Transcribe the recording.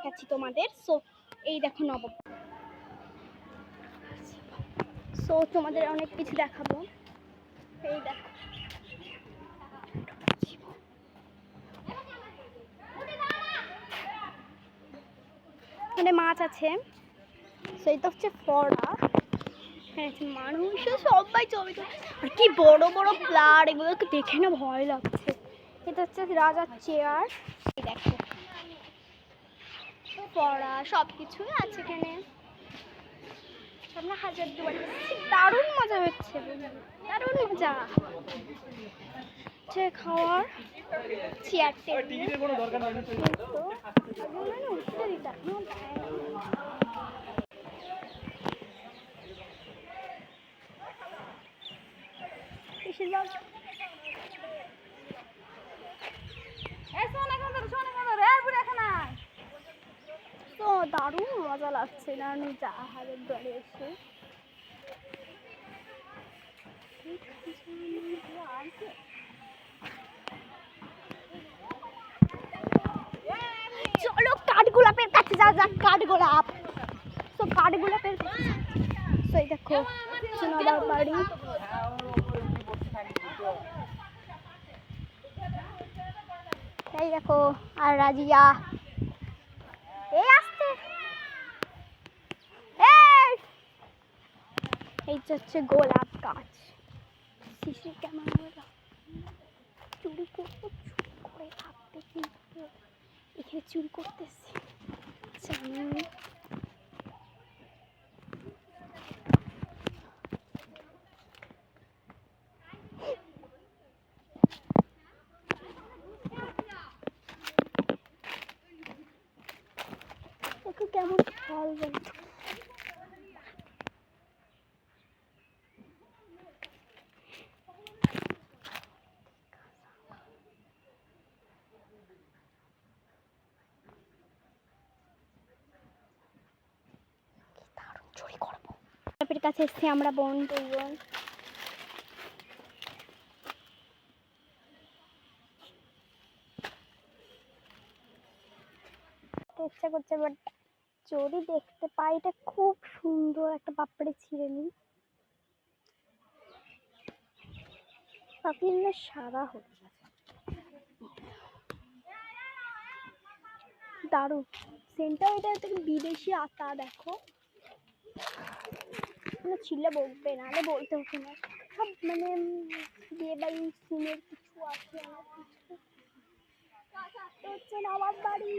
দেখাচ্ছি তোমাদের। সো এই দেখো নবাব, সো তোমাদের অনেক কিছু দেখাবো। এই দেখো এখানে মাছ আছে, সেইটা হচ্ছে ফড়া। হ্যাঁ মানুষ সবাই ছবি তুলছে, আর কি বড় বড় প্লার, এগুলোকে দেখে না ভয় লাগছে। এটা হচ্ছে রাজার চেয়ার, দেখো পড়া সব কিছুই আছে এখানে। আমরা হাজারদুয়ারি, দারুণ মজা হচ্ছে, দারুণ মজা হচ্ছে। খাওয়ার চেয়ার টেবিল উঠতে দিতাম বেশিরভাগ। তো দারুণ মজা লাগছে না যা হাজারদুয়ারি এসে। চলো কাঠগোলাপের কাছে যাওয়া যাক, কাঠগোলাপ। তো কাঠগোলাপের কাছে, তো এই দেখো নবাব বাড়ি। এই দেখো আর রাজিয়া, এই আসতে, এই হচ্ছে গোলাপ গাছ। সিসি ক্যামেরা চুরি করবো, চুরি করে থাকতে, কিন্তু এখানে চুরি করতেছি জানি। দেখো কেমন ফল বলতো, চুরি করবো। গোলাপের কাছে এসছি আমরা বোন দুইজন। ইচ্ছা করছে বাট যদি দেখতে পাই, এটা খুব সুন্দর একটা পাপড়ি ছিঁড়ে নি, পাপড়ি সাদা হচ্ছে দারুণ সেন্টটা। ওইটা থেকে বিদেশি আতা, দেখো ছিলে বলবে, নাহলে বলতে হতো না। সব মানে বিয়ে বাড়ি সিনের কিছু আছে, অনেক কিছু। হচ্ছে নবাব বাড়ি।